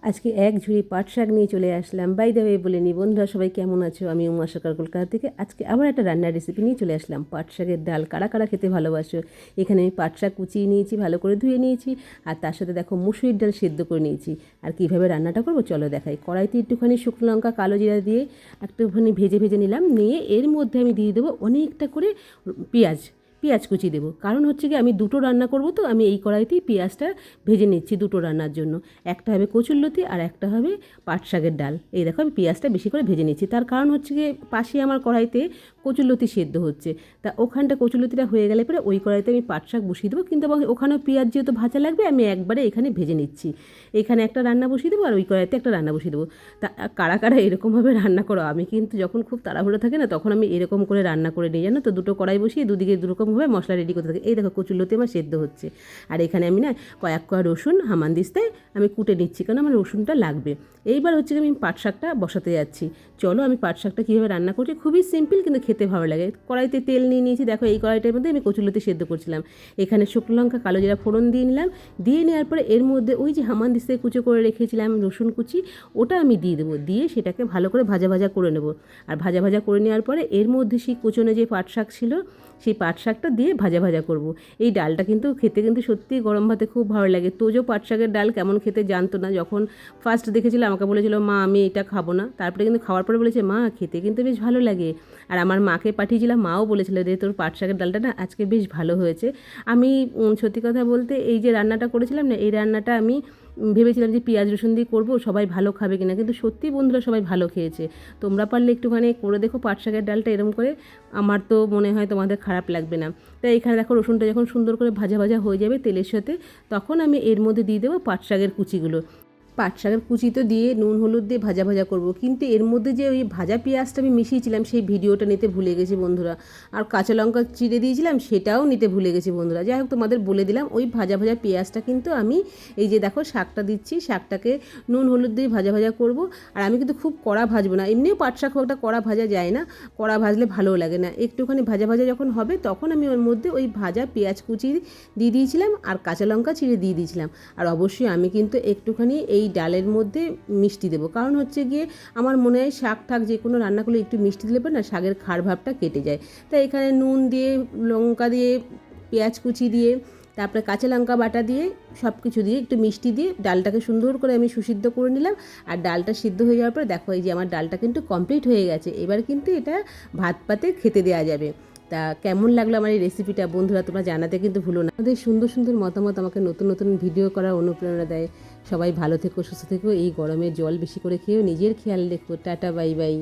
আজকে এক ঝুড়ি পাট শাক নিয়ে চলে আসলাম। বাই দ্য ওয়ে বলে নি বন্ধুরা, সবাই কেমন আছো? আমি উমা সরকার কলকাতা থেকে আজকে আবার একটা রান্নার রেসিপি নিয়ে চলে আসলাম। পাট শাকের ডাল কারা কারা খেতে ভালোবাসো। এখানে আমি পাট শাক কুচিয়ে নিয়েছি, ভালো করে ধুয়ে নিয়েছি, আর তার সাথে দেখো মুসুরির ডাল সেদ্ধ করে নিয়েছি। আর কীভাবে রান্নাটা করবো চলো দেখাই। কড়াইতে একটুখানি শুকনো লঙ্কা কালো জিরা দিয়ে একটুখানি ভেজে ভেজে নিলাম, নিয়ে এর মধ্যে আমি দিয়ে দেবো অনেকটা করে পেঁয়াজ কুচি দেবো। কারণ হচ্ছে কি আমি দুটো রান্না করব, তো আমি এই কড়াইতেই পেঁয়াজটা ভেজে নিচ্ছি দুটো রান্নার জন্য। একটা হবে কচুরলতি আর একটা হবে পাট শাকের ডাল। এই দেখো আমি পেঁয়াজটা বেশি করে ভেজে নিচ্ছি, তার কারণ হচ্ছে কি পাশে আমার কড়াইতে কচুরলতি সেদ্ধ হচ্ছে। তা ওখানটা কচুরলতিটা হয়ে গেলে পরে ওই কড়াইতে আমি পাট শাক বসিয়ে দেবো, কিন্তু আবার ওখানেও পেঁয়াজ যেহেতু ভাজা লাগবে আমি একবারে এখানে ভেজে নিচ্ছি। এখানে একটা রান্না বসিয়ে দেবো আর ওই কড়াইতে একটা রান্না বসিয়ে দেবো। তা কারা কারা এরকমভাবে রান্না করো? আমি কিন্তু যখন খুব তাড়াহুড়ো থাকে না তখন আমি এরকম করে রান্না করে নিই, জানো তো। দুটো কড়াই বসিয়ে দুদিকে দুরকমভাবে মশলা রেডি করতে থাকি। এই দেখো কচুরলতি আমার সেদ্ধ হচ্ছে, আর এখানে আমি না কয়েক কোয়া রসুন হামানদিস্তায় আমি কুটে নিচ্ছি, কারণ আমার রসুনটা লাগবে। এইবার হচ্ছে আমি পাট শাকটা বসাতে যাচ্ছি। চলো আমি পাট শাকটা কীভাবে রান্না করছি, খুবই সিম্পল কিন্তু খেতে ভালো লাগে। কড়াইতে তেল নিয়ে নিয়েছি, দেখো এই কড়াইটার মধ্যে আমি কচুরলতি সেদ্ধ করছিলাম। এখানে শুকনো লঙ্কা কালো জিরা ফোড়ন দিয়ে নিলাম, দিয়ে নেওয়ার পরে এর মধ্যে ওই যে হামানদিস্তায় কুচো করে রেখেছিলাম রসুন কুচি, ওটা আমি দিয়ে দেবো। দিয়ে সেটাকে ভালো করে ভাজা ভাজা করে নেবো। আর ভাজা ভাজা করে নেওয়ার পরে এর মধ্যে সেই কুচোনো যে পাট শাক ছিল সেই পাট শাকটা দিয়ে ভাজা ভাজা করব। এই ডালটা কিন্তু খেতে কিন্তু সত্যিই গরম ভাতে খুব ভালো লাগে। তোজো পাট শাকের ডাল কেমন খেতে জানতো না, যখন ফার্স্ট দেখেছিল আমাকে বলেছিল মা আমি এটা খাবো না, তারপরে কিন্তু খাওয়ার পরে বলেছে মা খেতে কিন্তু বেশ ভালো লাগে। আর আমার মাকে পাঠিয়েছিলাম, মাও বলেছিল যে তোর পাট শাকের ডালটা না আজকে বেশ ভালো হয়েছে। আমি সত্যি কথা বলতে এই যে রান্নাটা করেছিলাম না, এই রান্নাটা আমি ভেবেছিলাম যে পেঁয়াজ রসুন দিয়ে করবো, সবাই ভালো খাবে কিনা, কিন্তু সত্যি বন্ধুরা সবাই ভালো খেয়েছে। তোমরা পারলে একটুখানি করে দেখো পাট শাকের ডালটা এরকম করে, আমার তো মনে হয় তোমাদের খারাপ লাগবে না। তাই এখানে দেখো রসুনটা যখন সুন্দর করে ভাজা ভাজা হয়ে যাবে তেলের সাথে, তখন আমি এর মধ্যে দিয়ে দেবো পাট শাকের কুচিগুলো। পাট শাকের কুচি তো দিয়ে নুন হলুদ দিয়ে ভাজা ভাজা করব, কিন্তু এর মধ্যে যে ওই ভাজা পেঁয়াজটা আমি মিশিয়েছিলাম সেই ভিডিওটা নিতে ভুলে গেছি বন্ধুরা। আর কাঁচা লঙ্কা চিড়ে দিয়েছিলাম সেটাও নিতে ভুলে গেছি বন্ধুরা। যাই হোক তোমাদের বলে দিলাম, ওই ভাজা ভাজা পেঁয়াজটা কিন্তু আমি এই যে দেখো শাকটা দিচ্ছি, শাকটাকে নুন হলুদ দিয়ে ভাজা ভাজা করব। আর আমি কিন্তু খুব কড়া ভাজবো না, এমনিও পাট শাক একটা কড়া ভাজা যায় না, কড়া ভাজলে ভালোও লাগে না। একটুখানি ভাজা ভাজা যখন হবে তখন আমি ওর মধ্যে ওই ভাজা পেঁয়াজ কুচি দিয়ে দিয়েছিলাম আর কাঁচা লঙ্কা চিড়ে দিয়ে দিয়েছিলাম। আর অবশ্যই আমি কিন্তু একটুখানি এই ডালের মধ্যে মিষ্টি দেবো, কারণ হচ্ছে গিয়ে আমার মনে হয় শাক ঠাক যে কোনো রান্না করলে একটু মিষ্টি দিলে পরে না শাকের খার ভাবটা কেটে যায়। তাই এখানে নুন দিয়ে লঙ্কা দিয়ে পেঁয়াজ কুচি দিয়ে তারপরে কাঁচা লঙ্কা বাটা দিয়ে সব কিছু দিয়ে একটু মিষ্টি দিয়ে ডালটাকে সুন্দর করে আমি সুসিদ্ধ করে নিলাম। আর ডালটা সিদ্ধ হয়ে যাওয়ার পরে দেখো এই যে আমার ডালটা কিন্তু কমপ্লিট হয়ে গেছে। এবার কিন্তু এটা ভাত পাতে খেতে দেওয়া যাবে। তা কেমন লাগলো আমার এই রেসিপিটা বন্ধুরা তোমরা জানাতে কিন্তু ভুলো না। আমাদের সুন্দর সুন্দর মতামত আমাকে নতুন নতুন ভিডিও করার অনুপ্রেরণা দেয়। সবাই ভালো থেকো, সুস্থ থেকো, এই গরমে জল বেশি করে খেয়েও নিজের খেয়াল রেখো। Tata bye bye.